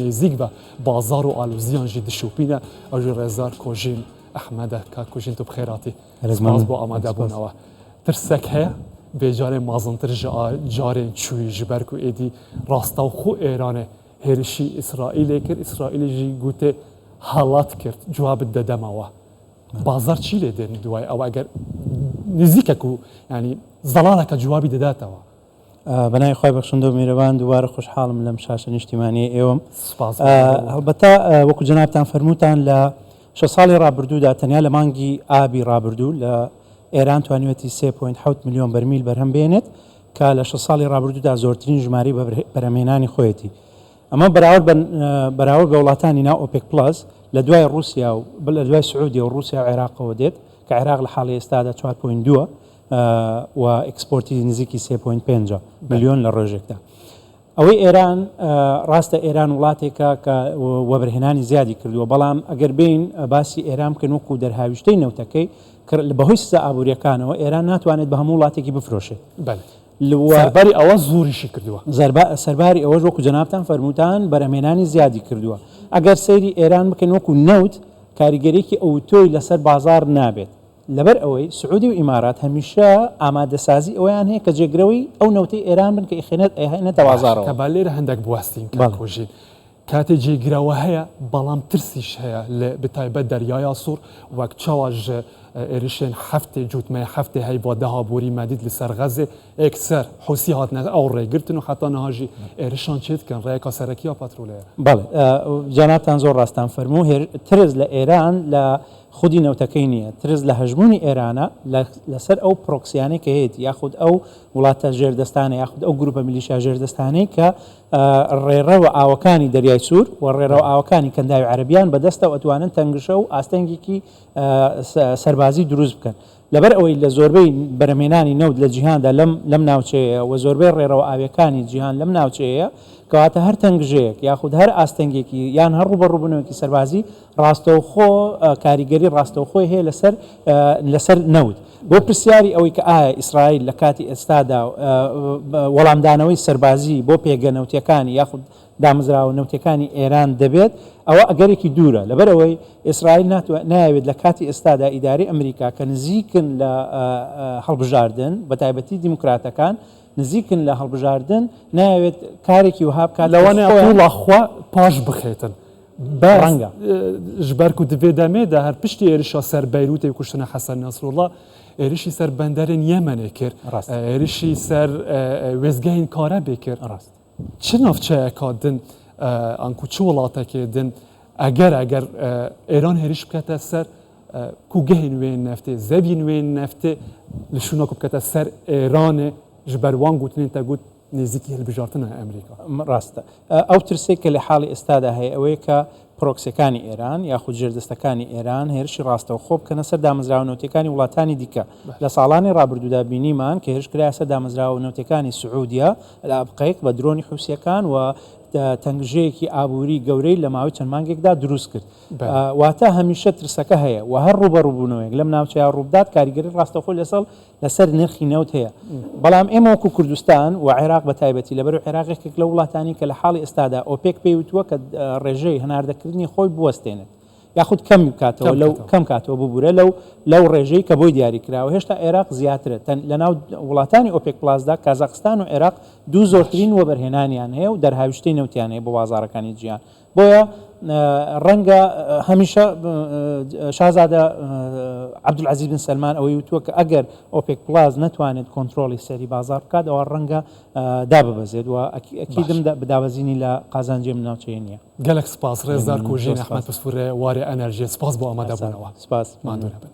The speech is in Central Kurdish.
نزیک بە بازار و ئالوزیان ژی دشوپینە ئەوژی ڕێزار کۆژین ئەحمەدە کا کوژین تو بخێراتی سپاس بۆ ئامادەبوونەوە ترسێک هەیە بێجارێ مازنتر جارێن چووی ji ber ku êdî rasta û xwe êranê hêrişî İsraîlê kir İsraîlê jî gotê halat kir cewabit de demawa bazar çî lê dên duway ew eger nizîkek û yanî zelaleka cewabî didatewa بەنای خۆی بەخشندە و میرەوان دووارە خۆشحاڵم لەم شاشە نیشتیمانی ئێوەم هەڵبەتە وەکو جەنابتان فەرمووتان لە 6 ساڵی ڕابردوودا تەنیا لە مانگی ئابی ڕابردوو لە ئێران توانیوەتی 3.7 میلیۆن بەرمیل بەرهەم بێنێت کە لە 6 ساڵی ڕابردوودا زۆرترین ژماری بەرهەمهێنانی خۆیەتی ئەمە بەراورد بە وڵاتانی ناو ئۆپێک پلس لە دوای رووسیا و لە دوای سعودی و رووسیا و عێراقەوە دێت کە عێراق لە حاڵی ئێستادا 4.2 و ئەکسپۆرتی نزیکی 3.5 میلیۆن لە ڕۆژێکدا ئەوەی ئێران ڕاستە ئێران وڵاتێکە کە وەبرهێنانی زیادی کردووە بەڵام ئەگەر بین باسی ئێران بکەن وەکو دەرهاویشتەی نەوتەکەی بەهۆی سزا ئابوووریەکانەوە ئێران ناتوانێت بە هەموو وڵاتێکی بفرۆشێت سەرباری ئەوە زۆریشی کردووە سەرباری ئەوەش وەکو جەنابتان فەرمووتان بەرهەمهێنانی زیادی کردووە ئەگەر سەیری ئێران بکەن وەکو نەوت کاریگەریەکی ئەوتۆی لەسەر بازار نابێت لەبەر ئەوەی سعودی و ئیمارات هەمیشە ئامادەسازی ئەویان هەیە کە جێگرەوەی ئەو نەوتەی ئێران بن کە ئێهێنێتە بازارەوە کە با لێرە هەندێک بوەستین کۆژین کاتێ جێگرەوە هەیە بەڵام ترسیش هەیە لە بتایبەت دەریایە سوور وەک چاواژ ئێریشێن هەفتێ جوتمە هەفتێ هەی بۆ داهابووری مەدید لەسەر غەزێ ئێکسەر حوسی هاتنە ئەو ڕێگرتن و حتا نەهاژی ئێریشان چێتکەن ڕێیەکە سەرەکی یا پەترۆلەیە بەڵێ جاناتان زۆر ڕاستان فەرموو ترس لە ئێران لە خودی نەوتەکەی نییە ترس لە هەژمونی ئێرانە لەسەر ئەو پرۆکسیانەی کە هەیەی یاخود ئەو وڵاتە ژێردەستانە یاخود ئەو گروپە میلیشیا ژێردەستانەی کە ڕێڕەوە ئاوەکانی دەریای سوور و ڕێڕەوە ئاوەکانی کەنداوی عەرەبیان بەدەستە ئەتوانن تەنگشە و ئاستەنگێکی سەربازی دروست بکەن لەبەر ئەوەی لە زۆربەی بەرهەمهێنانی نەوت لە جیهاندا لەم ناوچەیە و زۆربەی ڕێڕەوە ئاویەکانی جیهان لەم ناوچەیە کەواتە هەر تەنگژەیەک یاخود هەر ئاستەنگێکی یان هەر ڕوبەڕووبوونەوەکی سەربازی ڕاستەوخۆ کاریگەری ڕاستەوخۆی هەیە لەسەر نەوت بۆ پرسیاری ئەوەی کە ئایا ئیسرائیل لە کاتی ئێستادا وەڵامدانەوەی سەربازی بۆ پێگە نەوتەکانی یاخود دامەزراوە نەوتەکانی ئێران دەبێت ئەوە ئەگەرێکی دوورە لەبەرەوەی ئیسرائیل نایەوێت لە کاتی ئێستادا ئیداری ئەمریکا کە نزیکن لە هەڵبژاردن بە تایبەتی دیموکراتەکان نزیکن لە هەڵبژاردن نایەوێت کارێکی وها بکات لەوانەیەڵاخوا پاش بخێتن ڕەنگە ژبەر و divê demêde her piştî êrişa ser Beyrûtê kuştina Hesen Nesrullah êrişî ser benderên Yemenê kir êrişî ser wêzgehên Karebê kir çi navçeyeka din an ku çi welatekê din eger Êran hêriş bikete ser ku gehên wê neftê zevîn wê neftê li şûna ku bikete ser Êranê ji ber wan gotinên te got نزیکی هەلبژارتنە ئەمریکا ڕاستە ئەو ترسێک کە لە حاڵی ئێستادا هەیە ئەوەیە کە پرۆکسەکانی ئێران یاخود ژێردەستەکانی ئێران هێرشی ڕاستەوە خۆ بکەنە سەر دامەزراوە نەوتەکانی وڵاتانی دیکە لە ساڵانی ڕابردوودا بینیمان کە هێرشکرای سەر دامەزراوە نەوتەکانی سعودیا لە ئابقەیەک بە درۆنی حوسیەکان و تەنگژەیەکی ئابووری گەورەی لە ماوەی چەند مانگێکدا دروست کرد واتە هەمیشە ترسەکە هەیە و هەر ڕوبەڕووبوونەوەیەک لەم ناوچەیە ڕووبدات کاریگەری ڕاستەوخۆ لەسەر نرخی نەوت هەیە بەڵام ئێمە وەکو کوردستان و عێراق بە تایبەتی لەبەر عێراقێک لە وڵاتانی کە لە حاڵی ئێستادا ئۆپێک پێیوتووە کە ڕێژەی هەناردەکردنی خۆی بوەستێنێت یاخود کەم بکاتەوە لەو کەم کاتەوە ببوورە لەو ڕێژەی کە بۆی دیاری کراوە هێشتا عێراق زیاترە لە ناو وڵاتانی ئۆپێک پلاسدا کازاخستان و عێراق دوو زۆرترین وەبەرهێنانیان هەیە و دەرهاویشتەی نەوتیان هەیە بۆ بازارەکانی جیهان بۆیە ڕەنگە هەمیشە شازادە عەبدولعەزیز بن سەلمان ئەوەی وتووە کە ئەگەر ئۆپێک پلاس نەتوانێت کۆنتترۆلی سەری بازار بکات ئەوە ڕەنگە داببەزێت و ئەکیدم بداوەزینی لە قازانجێ ناوچەیە نییە گەلک سپاس ڕێزدار کۆژین ئەحمەد پسپورێ وارێ ئەنەرژی سپاس بۆ ئامادەبوونەوە سپاس ماندوو نەبن